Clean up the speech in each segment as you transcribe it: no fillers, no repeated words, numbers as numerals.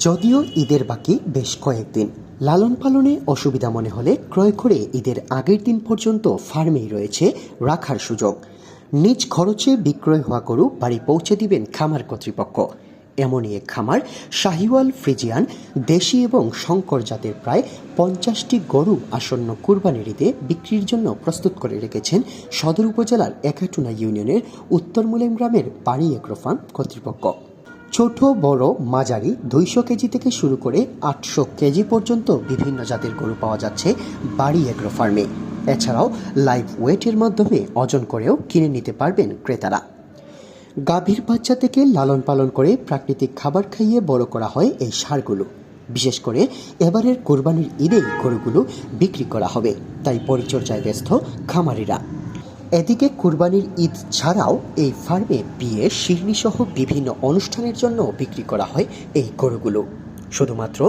যদিও ঈদের বাকি বেশ কয়েকদিন, লালন পালনে অসুবিধা মনে হলে ক্রয় করে ঈদের আগের দিন পর্যন্ত ফার্মেই রয়েছে রাখার সুযোগ। নিজ খরচে বিক্রয় হওয়া গরু বাড়ি পৌঁছে দিবেন খামার কর্তৃপক্ষ। এমনই এক খামার শাহিওয়াল ফ্রিজিয়ান দেশি এবং শঙ্কর জাতের প্রায় 50টি গরু আসন্ন কুরবানির ঈদে বিক্রির জন্য প্রস্তুত করে রেখেছেন সদর উপজেলার একাটুনা ইউনিয়নের উত্তর মুলেম গ্রামের বাড়ি এগ্রো ফার্ম কর্তৃপক্ষ। ছোট বড় মাঝারি 200 কেজি থেকে শুরু করে 800 কেজি পর্যন্ত বিভিন্ন জাতের গরু পাওয়া যাচ্ছে বাড়ি এগ্রো ফার্মে। এছাড়াও লাইভ ওয়েটের মাধ্যমে ওজন করেও কিনে নিতে পারবেন ক্রেতারা। গাভীর বাচ্চা থেকে লালন পালন করে প্রাকৃতিক খাবার খাইয়ে বড় করা হয় এই ষাঁড়গুলো। বিশেষ করে এবারের কোরবানির ঈদেই গরুগুলো বিক্রি করা হবে, তাই পরিচর্যায় ব্যস্ত খামারিরা। এদিকে কুরবানির ঈদ ছাড়াও এই ফার্মে বিয়ে শিরনি সহ বিভিন্ন অনুষ্ঠানের জন্য বিক্রি করা হয় এই গরুগুলো। শুধুমাত্র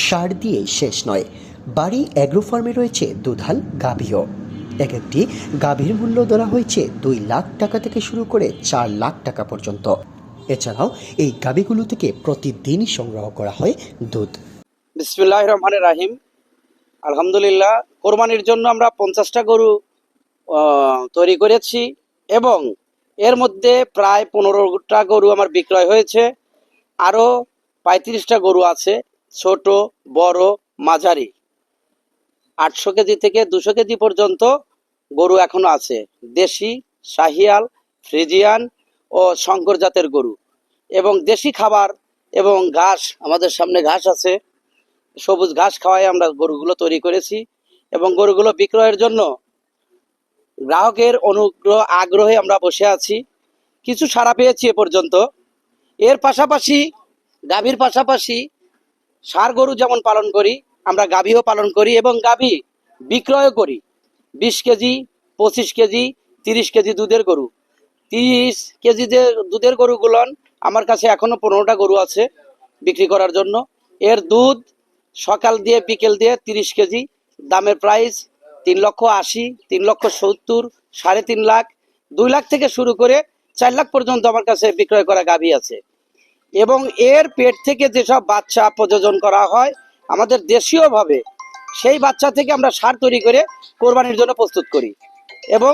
ষাঁড় দিয়েই শেষ নয়, বাড়ি এগ্রো ফার্মে রয়েছে দুধাল গাভীও। এক একটি গাভীর মূল্য ধরা হয়েছে 2 লাখ টাকা থেকে শুরু করে 4 লাখ টাকা পর্যন্ত। এছাড়াও এই গাভীগুলো থেকে প্রতিদিনই সংগ্রহ করা হয় দুধ। বিসমিল্লাহির রহমানির রহিম। আলহামদুলিল্লাহ, কোরবানির জন্য আমরা 50টা গরু তৈরি করেছি এবং এর মধ্যে প্রায় 15টা গরু আমার বিক্রয় হয়েছে। আরও 35টা গরু আছে, ছোট বড় মাঝারি 800 কেজি থেকে 200 কেজি পর্যন্ত গরু এখনো আছে। দেশি, শাহিয়াল, ফ্রিজিয়ান ও শঙ্কর জাতের গরু এবং দেশি খাবার এবং ঘাস, আমাদের সামনে ঘাস আছে, সবুজ ঘাস খাওয়াই আমরা গরুগুলো তৈরি করেছি এবং গরুগুলো বিক্রয়ের জন্য গ্রাহকের আগ্রহে আমরা বসে আছি। কিছু সাড়া পেয়েছি এ পর্যন্ত। এর পাশাপাশি গাভীর পাশাপাশি ষাঁড় গরু যেমন পালন করি, আমরা গাভীও পালন করি এবং গাভী বিক্রয় করি। 20 কেজি, 25 কেজি, 30 কেজি দুধের গরু। 30 কেজি যে দুধের গরুগুলো আমার কাছে এখনো 15টা গরু আছে বিক্রি করার জন্য। এর দুধ সকাল দিয়ে বিকেল দিয়ে 30 কেজি, দামের প্রাইস 3,80,000, 3,70,000, 3.5 লাখ, 2 লাখ থেকে শুরু করে 4 লাখ পর্যন্ত আমার কাছে বিক্রয় করা গাভী আছে। এবং এর পেট থেকে যেসব বাচ্চা প্রযোজন করা হয় আমাদের দেশীয়ভাবে, সেই বাচ্চা থেকে আমরা ষাঁড় তৈরি করে কোরবানির জন্য প্রস্তুত করি এবং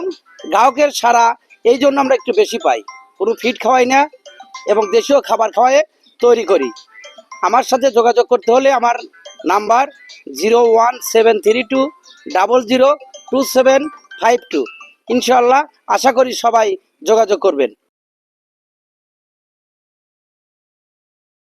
গ্রাহকের সারা এই জন্য আমরা একটু বেশি পাই। কোনো ফিড খাওয়াই না এবং দেশীয় খাবার খাওয়াই তৈরি করি। আমার সাথে যোগাযোগ করতে হলে আমার নাম্বার 01732002752। ইনশাআল্লাহ আশা করি সবাই যোগাযোগ করবেন।